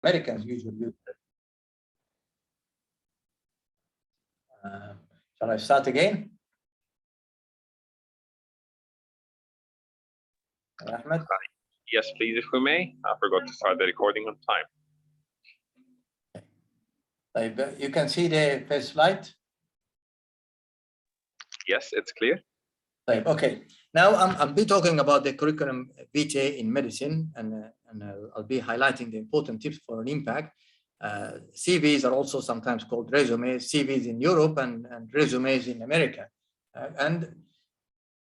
Americans usually use it. Shall I start again? Ahmed? Yes, please, if we may. I forgot to start the recording on time. You can see the first slide. Yes, it's clear. Okay, now I'll be talking about the curriculum vitae in medicine, and I'll be highlighting the important tips for an impact. CVs are also sometimes called resumes, CVs in Europe and resumes in America. And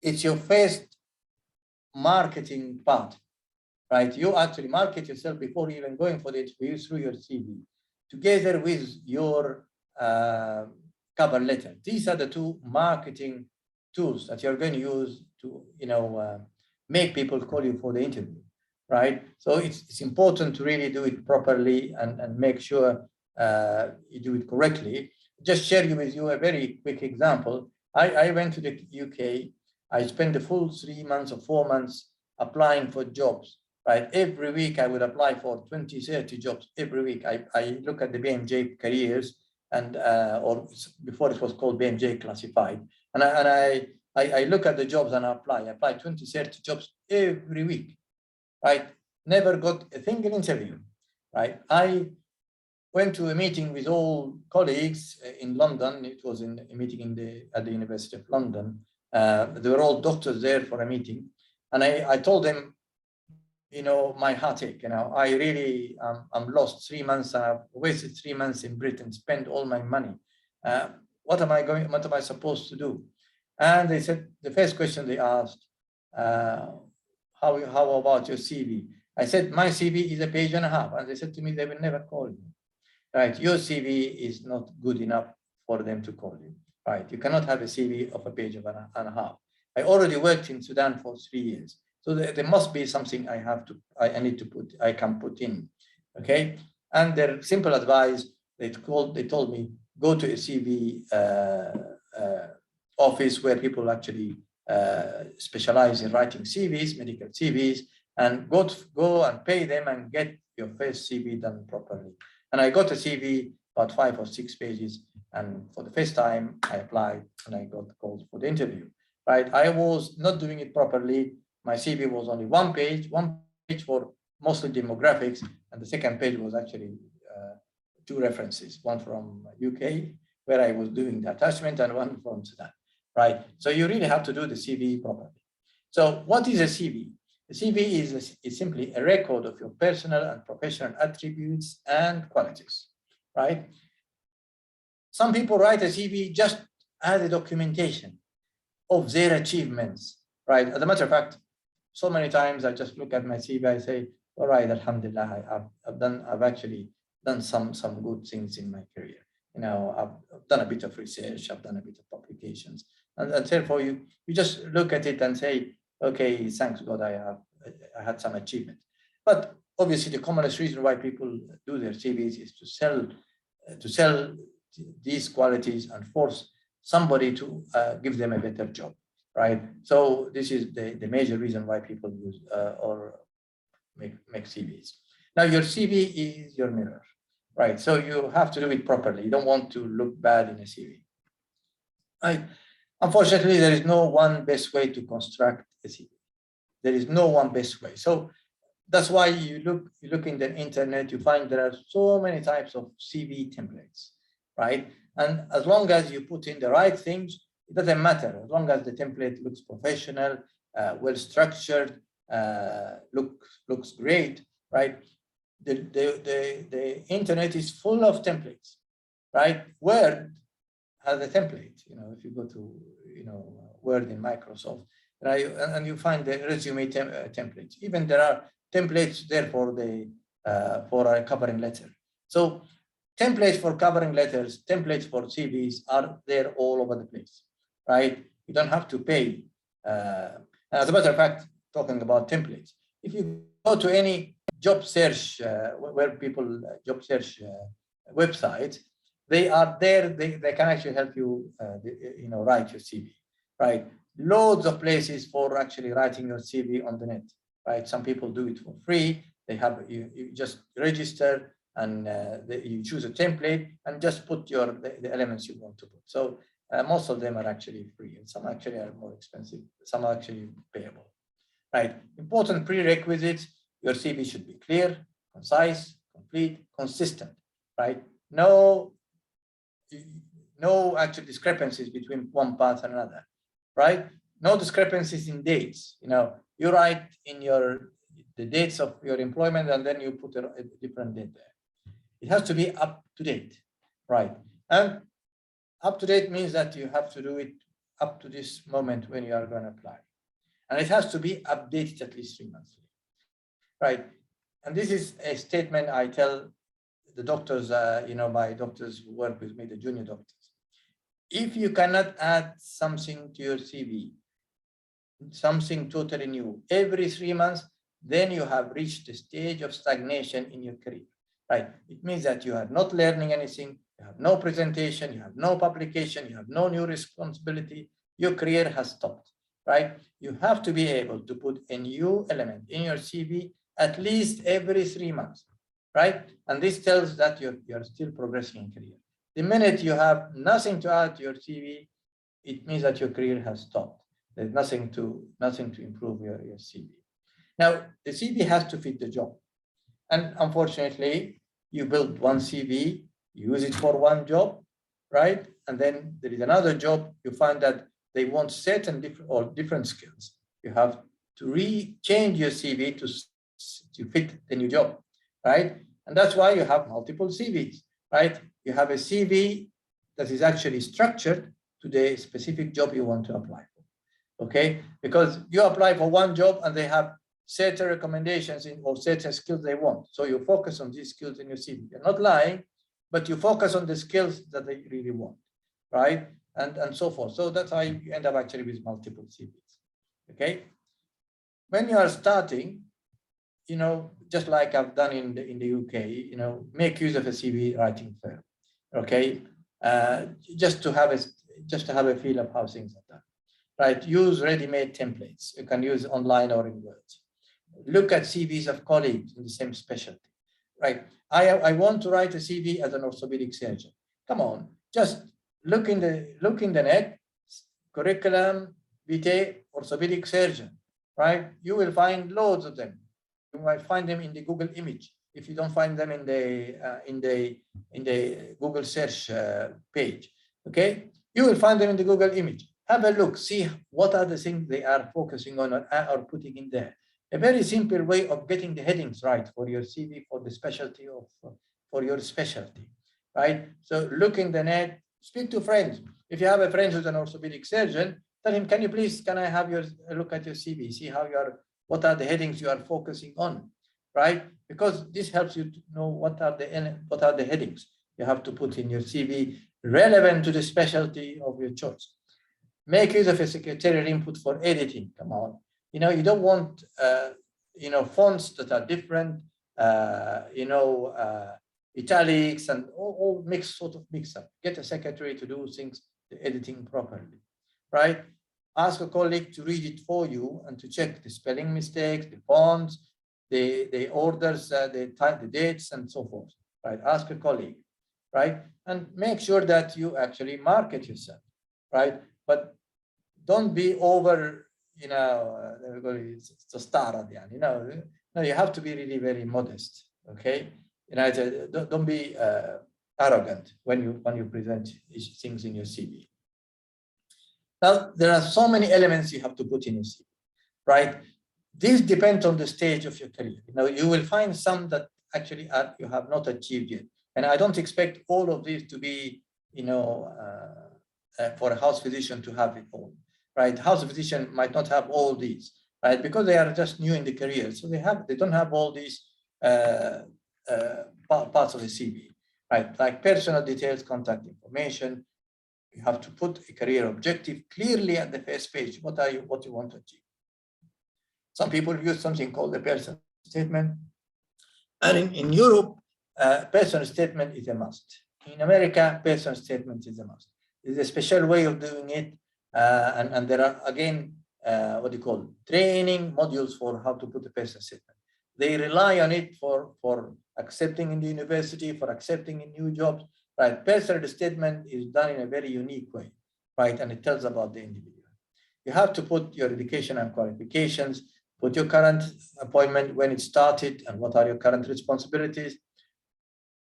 it's your first marketing part, right? You actually market yourself before even going for the interview through your CV, together with your cover letter. These are the two marketing tools that you're going to use to, make people call you for the interview, right? So it's important to really do it properly and make sure you do it correctly. Just share with you a very quick example. I went to the UK. I spent the full 3 months or 4 months applying for jobs, right? Every week I would apply for 20, 30 jobs every week. I look at the BMJ careers and or before it was called BMJ classified. And I look at the jobs and I apply 20, 30 jobs every week, right? Never got a single interview, right? I went to a meeting with all colleagues in London. It was in a meeting at the University of London. They were all doctors there for a meeting. And I told them, my heartache, I really, I'm lost 3 months. I've wasted 3 months in Britain, spent all my money. What am I supposed to do? And they said, the first question they asked, how about your CV? I said, my CV is a page and a half. And they said to me, they will never call you, right? Your CV is not good enough for them to call you, right? You cannot have a CV of a page and a half. I already worked in Sudan for 3 years. So there must be something I can put in, okay? And their simple advice, they told me, go to a CV office where people actually specialize in writing CVs, medical CVs, and go and pay them and get your first CV done properly. And I got a CV about 5 or 6 pages, and for the first time I applied and I got called for the interview, right? I was not doing it properly. My CV was only one page for mostly demographics, and the second page was actually 2 references, one from UK, where I was doing the attachment, and one from Sudan, right? So you really have to do the CV properly. So what is a CV? A CV is simply a record of your personal and professional attributes and qualities, right? Some people write a CV just as a documentation of their achievements, right? As a matter of fact, so many times I just look at my CV, I say, all right, alhamdulillah, I've actually done some good things in my career. I've done a bit of research, I've done a bit of publications, and therefore you just look at it and say, okay, thanks God, I had some achievement. But obviously the commonest reason why people do their CVs is to sell these qualities and force somebody to give them a better job, right? So this is the major reason why people use or make CVs. Now your CV is your mirror, right? So you have to do it properly. You don't want to look bad in a CV, right? Unfortunately, there is no one best way to construct a CV. There is no one best way. So that's why you look in the internet, you find there are so many types of CV templates, right? And as long as you put in the right things, it doesn't matter. As long as the template looks professional, well structured, looks great, right? The internet is full of templates, right? Word has a template. If you go to Word in Microsoft, right, and you find the resume templates. Even there are templates there for a covering letter. So templates for covering letters, templates for CVs are there all over the place, right? You don't have to pay. As a matter of fact, talking about templates, if you go to any job search where people job search websites, they are there. They can actually help you, write your CV, right? Loads of places for actually writing your CV on the net, right? Some people do it for free. They have you just register, and you choose a template and just put the elements you want to put. So most of them are actually free, and some actually are more expensive, some are actually payable. Right, important prerequisites: your CV should be clear, concise, complete, consistent. Right, no actual discrepancies between one part and another. Right, no discrepancies in dates. You write in the dates of your employment and then you put a different date there. It has to be up to date. Right, and up to date means that you have to do it up to this moment when you are going to apply. And it has to be updated at least 3 months. Right, and this is a statement I tell the doctors, my doctors who work with me, the junior doctors. If you cannot add something to your CV, something totally new, every 3 months, then you have reached the stage of stagnation in your career. Right, it means that you are not learning anything, you have no presentation, you have no publication, you have no new responsibility, your career has stopped. Right, you have to be able to put a new element in your CV at least every 3 months. Right, and this tells that you're still progressing in career. The minute you have nothing to add to your CV, it means that your career has stopped. There's nothing to improve your CV. Now, the CV has to fit the job. And unfortunately, you build one CV, you use it for one job, right? And then there is another job, you find that they want certain different skills. You have to change your CV to fit the new job, right? And that's why you have multiple CVs, right? You have a CV that is actually structured to the specific job you want to apply for, okay? Because you apply for one job and they have certain recommendations or certain skills they want. So you focus on these skills in your CV. You're not lying, but you focus on the skills that they really want, right? And so forth. So that's how you end up actually with multiple CVs, okay? When you are starting, just like I've done in the UK, make use of a CV writing firm, okay? Just to have a feel of how things are done, right? Use ready-made templates. You can use online or in Word. Look at CVs of colleagues in the same specialty, right? I want to write a CV as an orthopedic surgeon. Come on, just look in the net, curriculum vitae orthopedic surgeon, right? You will find loads of them. You might find them in the Google image. If you don't find them in the Google search page, okay? You will find them in the Google image. Have a look, see what are the things they are focusing on or putting in there. A very simple way of getting the headings right for your CV, for the specialty for your specialty, right? So look in the net, speak to friends. If you have a friend who's an orthopedic surgeon, tell him, can I have a look at your CV, see what are the headings you are focusing on, right? Because this helps you to know what are the headings you have to put in your CV relevant to the specialty of your choice. Make use of a secretarial input for editing. Come on, you don't want fonts that are different, italics and all mix up. Get a secretary to do the editing properly, right? Ask a colleague to read it for you and to check the spelling mistakes, the fonts, the orders, the dates, and so forth, right? Ask a colleague, right? And make sure that you actually market yourself, right? But don't be over, it's a star at the end, no, you have to be really very modest, okay? Don't be arrogant when you present things in your CV. Now, there are so many elements you have to put in your CV, right? This depends on the stage of your career. You will find some that actually you have not achieved yet. And I don't expect all of these to be, for a house physician to have it all, right? House physician might not have all these, right? Because they are just new in the career. So they don't have all these parts of the CV, right? Like personal details, contact information. You have to put a career objective clearly at the first page. What you want to achieve? Some people use something called the personal statement. And in Europe, personal statement is a must. In America, personal statement is a must. There's a special way of doing it. And there are, again, training modules for how to put a personal statement. They rely on it for accepting in the university, for accepting in new jobs, right? Personal statement is done in a very unique way, right? And it tells about the individual. You have to put your education and qualifications, put your current appointment, when it started, and what are your current responsibilities.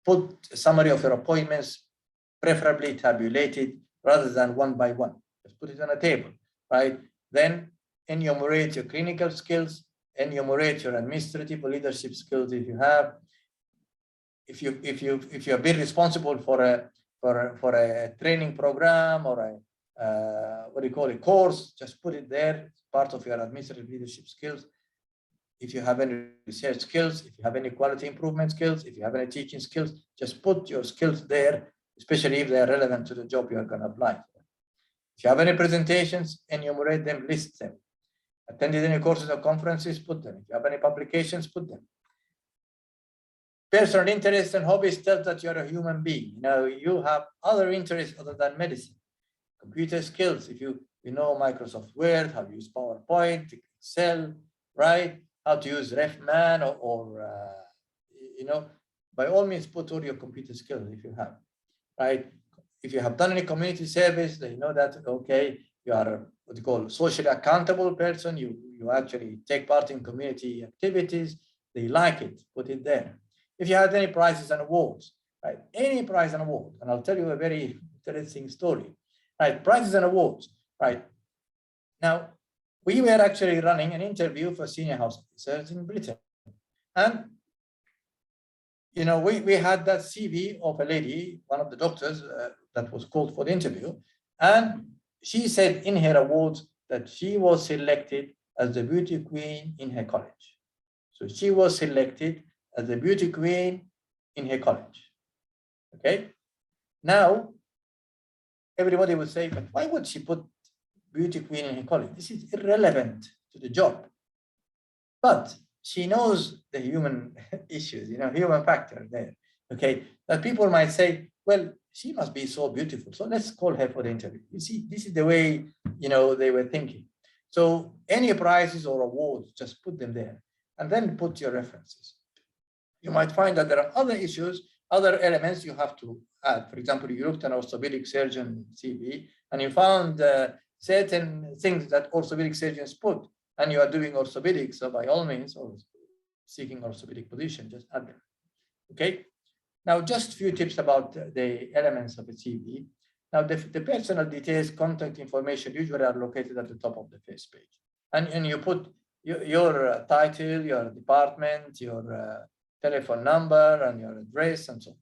Put a summary of your appointments, preferably tabulated rather than one by one. Just put it on a table, right? Then enumerate your clinical skills, enumerate your administrative or leadership skills if you have. If you have been responsible for a training program or a what do you call it, course, just put it there, part of your administrative leadership skills. If you have any research skills, if you have any quality improvement skills, if you have any teaching skills, just put your skills there, especially if they are relevant to the job you are going to apply for. If you have any presentations, enumerate them, list them. Attended any courses or conferences, put them. If you have any publications, put them. Personal interests and hobbies tell that you're a human being. You know, you have other interests other than medicine. Computer skills, if you know Microsoft Word, how to use PowerPoint, Excel, right? How to use RefMan or you know, by all means, put all your computer skills if you have, right? If you have done any community service, they know that, okay, you are what you call socially accountable person. You actually take part in community activities. They like it, put it there. If you had any prizes and awards, right? Any prize and award, and I'll tell you a very interesting story. Right, prizes and awards, right? Now, we were actually running an interview for senior house officers in Britain. And, you know, we had that CV of a lady, one of the doctors that was called for the interview. And she said in her awards that she was selected as the beauty queen in her college. So she was selected as the beauty queen in her college, okay? Now, everybody would say, but why would she put beauty queen in her college? This is irrelevant to the job. But she knows the human issues, you know, human factor there, okay? That people might say, well, she must be so beautiful, so let's call her for the interview. You see, this is the way, you know, they were thinking. So any prizes or awards, just put them there and then put your references. You might find that there are other issues, other elements you have to add. For example, you looked at an orthopedic surgeon CV and you found certain things that orthopedic surgeons put, and you are doing orthopedics, so by all means, or seeking orthopedic position, just add them. Okay. Now, just a few tips about the elements of a CV. Now, the personal details, contact information usually are located at the top of the first page, and you put your title, your department, your telephone number, and your address, and so on.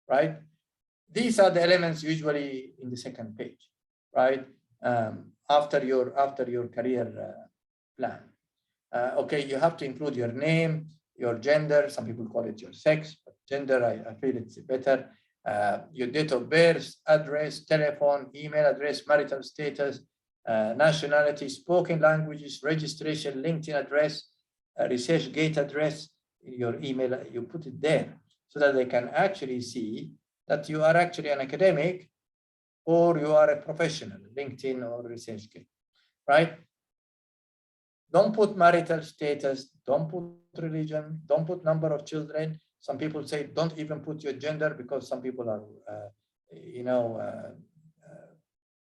Right? These are the elements usually in the second page, right? After your career plan. Okay, you have to include your name, your gender. Some people call it your sex, but gender, I feel it's better. Your date of birth, address, telephone, email address, marital status, nationality, spoken languages, registration, LinkedIn address, ResearchGate address, your email, you put it there so that they can actually see that you are actually an academic or you are a professional, LinkedIn or ResearchGate, right? Don't put marital status, don't put religion, don't put number of children. Some people say don't even put your gender because some people are, you know,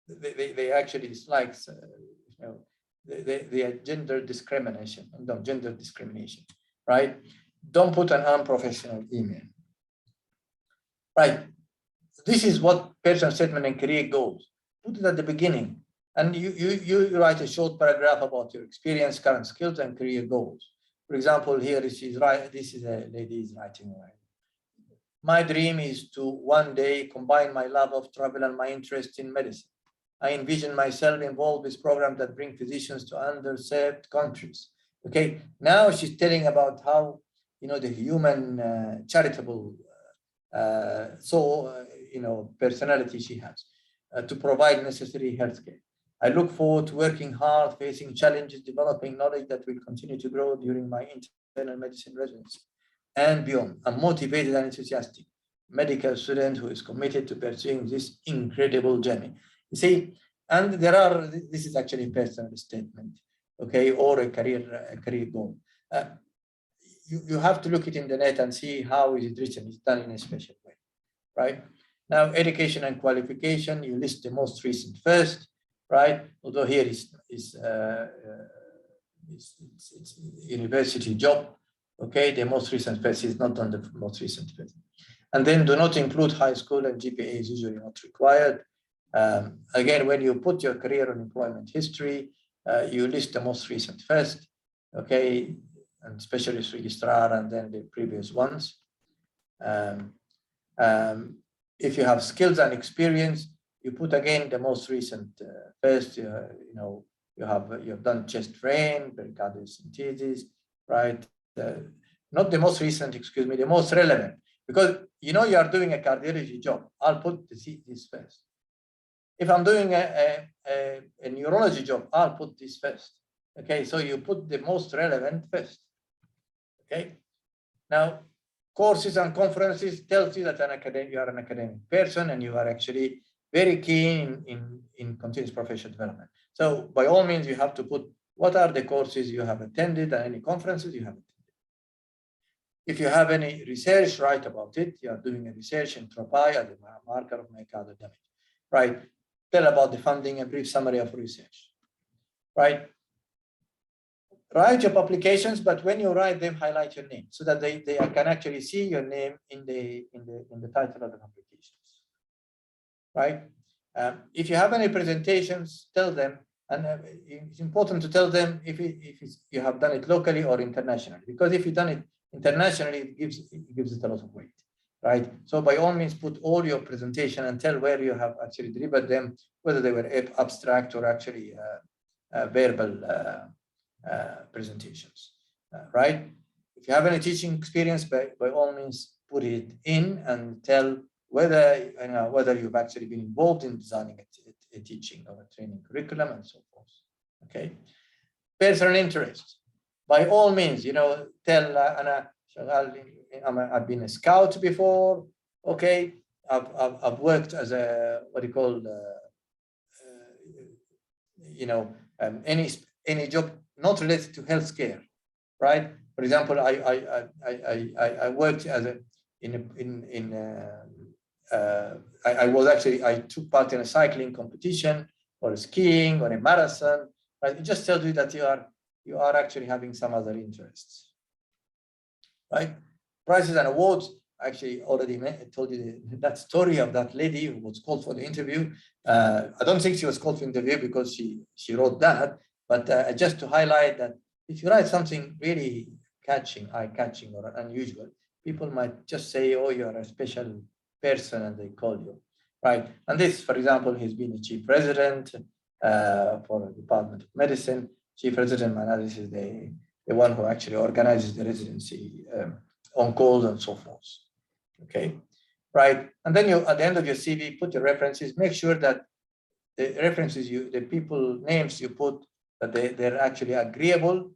they actually dislike, you know, the gender discrimination, no, gender discrimination, right? Don't put an unprofessional email. Right. This is what personal statement and career goals. Put it at the beginning. And you write a short paragraph about your experience, current skills, and career goals. For example, here she's right. This is a lady is writing. My dream is to one day combine my love of travel and my interest in medicine. I envision myself involved with programs that bring physicians to underserved countries. Okay, now she's telling about how, you know, the human charitable you know, personality she has to provide necessary healthcare. I look forward to working hard, facing challenges, developing knowledge that will continue to grow during my internal medicine residency and beyond. I'm motivated and enthusiastic medical student who is committed to pursuing this incredible journey. You see, and there are, this is actually a personal statement, okay, or a career goal. you have to look it in the net and see how is it written. It's done in a special way, right? Now, education and qualification, you list the most recent first, right? Although here it's university job, okay? The most recent first is not on the most recent first. And then do not include high school, and GPA is usually not required. Again, when you put your career and employment history, you list the most recent first, okay? And specialist registrar, and then the previous ones. If you have skills and experience, you put again the most recent first. You know, you've done chest drain, pericardiocentesis, right? Not the most recent, excuse me, the most relevant, because you know you are doing a cardiology job. I'll put this first. If I'm doing a neurology job, I'll put this first. Okay, so you put the most relevant first. Okay, now courses and conferences tells you that you are an academic person and you are actually very keen in continuous professional development. So by all means, you have to put what are the courses you have attended and any conferences you have attended. If you have any research, write about it. You are doing a research in tropi as a marker of myocardial damage, right? Tell about the funding, a brief summary of research, right? Write your publications, but when you write them, highlight your name so that they can actually see your name in the title of the publications, right? If you have any presentations, tell them, and it's important to tell them if you have done it locally or internationally, because if you've done it internationally, it gives it a lot of weight, right? So by all means, put all your presentation and tell where you have actually delivered them, whether they were abstract or actually verbal presentations, right? If you have any teaching experience, by all means, put it in and tell whether you've actually been involved in designing a teaching or a training curriculum and so forth. Okay, personal interest. By all means, tell I've been a scout before. Okay, I've worked as a any job not related to healthcare, right? For example, I worked as I took part in a cycling competition or a skiing or a marathon, right? It just tells you that you are actually having some other interests, right? Prizes and awards. Actually, already told you that story of that lady who was called for the interview. I don't think she was called for the interview because she wrote that, but just to highlight that if you write something really eye-catching or unusual, people might just say, oh, you're a special person, and they call you, right? And this, for example, he's been a chief resident for the Department of Medicine. Chief resident, man, this is the one who actually organizes the residency on call and so forth. Okay, right? And then at the end of your CV, put your references. Make sure that the references the people names you put, that they're actually agreeable,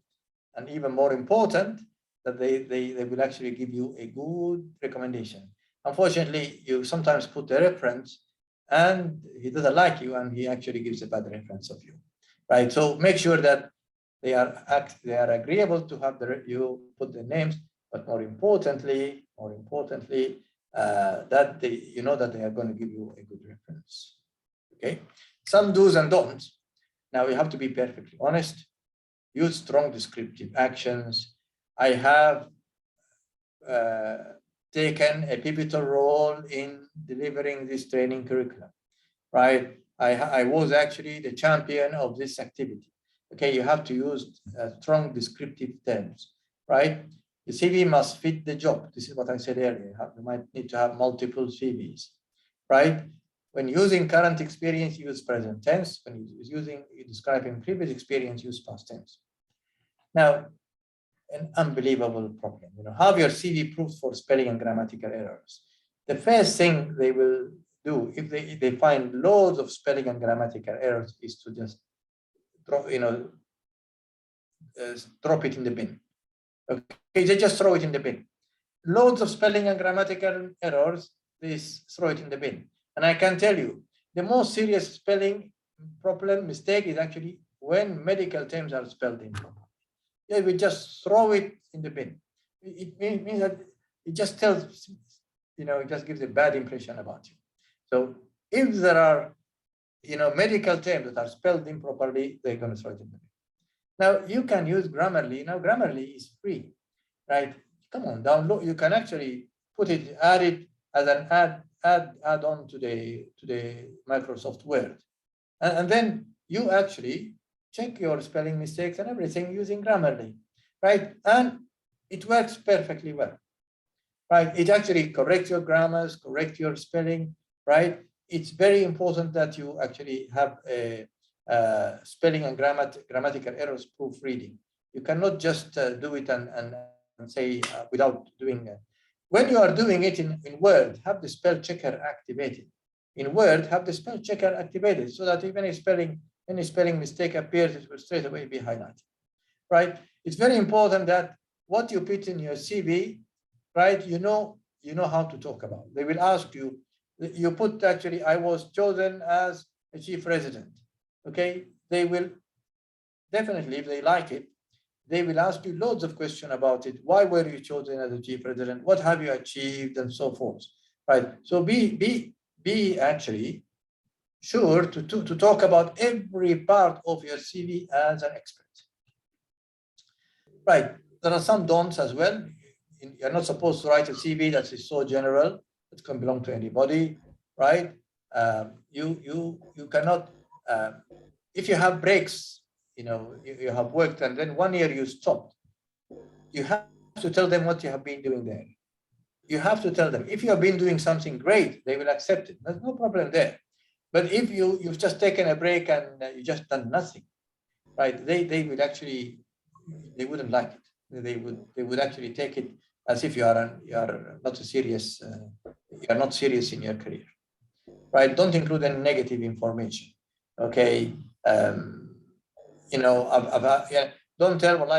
and even more important, that they will actually give you a good recommendation. Unfortunately, you sometimes put a reference and he doesn't like you and he actually gives a bad reference of you, right? So make sure that they are agreeable to have you put the names, but more importantly, that that they are going to give you a good reference. Okay, some do's and don'ts. Now you have to be perfectly honest. Use strong descriptive actions. I have taken a pivotal role in delivering this training curriculum, right? I was actually the champion of this activity. Okay, you have to use strong descriptive terms, right? The CV must fit the job. This is what I said earlier. You might need to have multiple CVs, right? When using current experience, use present tense. When you're describing previous experience, use past tense. Now, an unbelievable problem. Have your CV proof for spelling and grammatical errors. The first thing they will do if they find loads of spelling and grammatical errors is to just drop it in the bin. Okay, they just throw it in the bin. Loads of spelling and grammatical errors, they throw it in the bin. And I can tell you, the most serious spelling mistake is actually when medical terms are spelled improperly. Yeah, we just throw it in the bin. it means that it just tells, it just gives a bad impression about you. So if there are, medical terms that are spelled improperly, they're going to throw it in the bin. Now you can use Grammarly. Now Grammarly is free, right? Come on, download. You can actually add it as an add-on to the Microsoft Word, and then you actually check your spelling mistakes and everything using Grammarly, right? And it works perfectly well, right? It actually corrects your grammars, correct your spelling, right? It's very important that you actually have a spelling and grammatical errors proofreading. You cannot just do it and say without doing it. When you are doing it in Word, have the spell checker activated. In Word, have the spell checker activated so that if any spelling mistake appears, it will straight away be highlighted, right? It's very important that what you put in your CV, right, you know how to talk about. They will ask you, you put actually, I was chosen as a chief resident, okay? They will definitely, if they like it, they will ask you loads of questions about it. Why were you chosen as a chief resident? What have you achieved, and so forth, right? So be actually sure to talk about every part of your CV as an expert, right? There are some don'ts as well. You're not supposed to write a CV that is so general. It can belong to anybody, right? You cannot, if you have breaks, you have worked and then 1 year you stopped, you have to tell them what you have been doing there. You have to tell them. If you have been doing something great, they will accept it. There's no problem there. But if you've just taken a break and you just done nothing, right? They would actually, they wouldn't like it. They would actually take it as if you are not serious. You are not serious in your career, right? Don't include any negative information. Okay. Don't tell, well,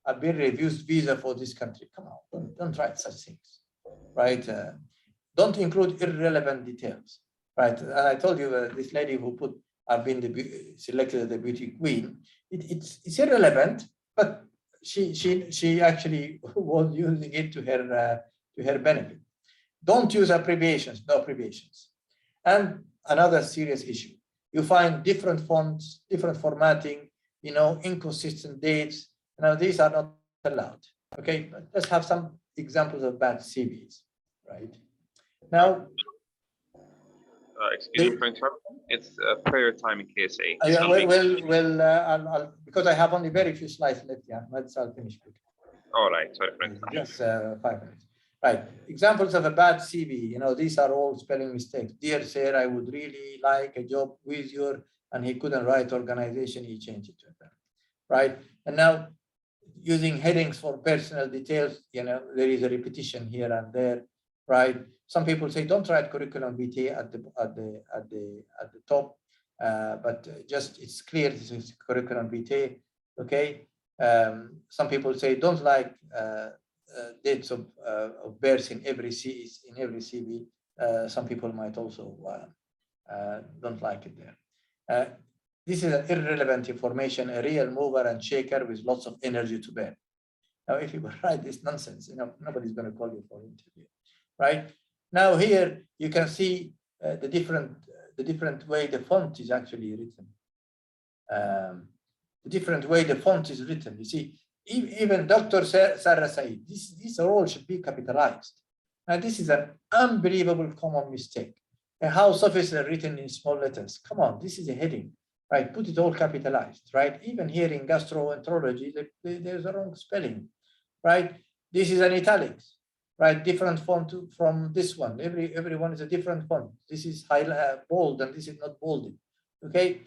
I've been refused visa for this country. Come on, don't write such things, right? Don't include irrelevant details, right? And I told you this lady who put, I've been selected as the beauty queen. It's irrelevant, but she actually was using it to her benefit. Don't use abbreviations, no abbreviations. And another serious issue, you find different fonts, different formatting, inconsistent dates. Now these are not allowed. Okay, but let's have some examples of bad CVs, right? Now, excuse me for interrupting. It's prayer time in KSA. I'll, because I have only very few slides left. Yeah, I'll finish quickly. All right, sorry for interrupting. Just 5 minutes. Right. Examples of a bad CV. These are all spelling mistakes. Dear sir, I would really like a job with your, and he couldn't write organization. He changed it to them. Right. And now using headings for personal details, there is a repetition here and there. Right. Some people say don't write curriculum vitae at the top, but just it's clear this is curriculum vitae. Okay. Some people say don't like dates of birth in every CV. Some people might also don't like it there. This is an irrelevant information, a real mover and shaker with lots of energy to burn. Now, if you write this nonsense, nobody's going to call you for an interview, right? Now here you can see the different way the font is actually written. The different way the font is written. You see, even Dr. Sarah Said, these all should be capitalized. Now, this is an unbelievable common mistake. A house officer written in small letters. Come on, this is a heading, right? Put it all capitalized, right? Even here in gastroenterology, there's a wrong spelling, right? This is an italics, right? Different font from this one. Everyone is a different font. This is bold and this is not bolded, okay?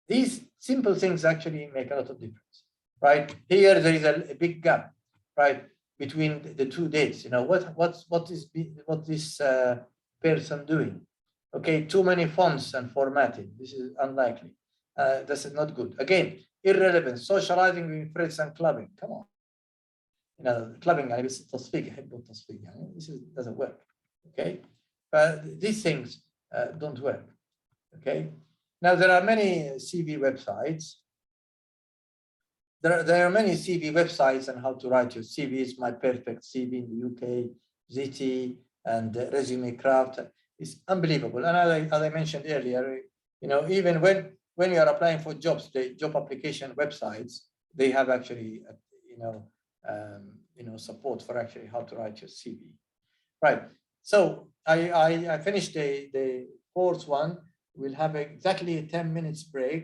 These simple things actually make a lot of difference, right? Here there is a big gap, right, between the two dates. What is this person doing? Okay, too many fonts and formatting. This is unlikely. This is not good. Again, irrelevant. Socializing with friends and clubbing. Come on. Clubbing. This doesn't work. Okay, these things don't work. Okay. Now there are many CV websites there are many CV websites on how to write your CVs. My Perfect CV in the UK, ZT, and Resume Craft. It's unbelievable. And as I mentioned earlier, even when you are applying for jobs, the job application websites, they have actually, support for actually how to write your CV. Right. So I finished the course one. We'll have exactly a 10 minutes break.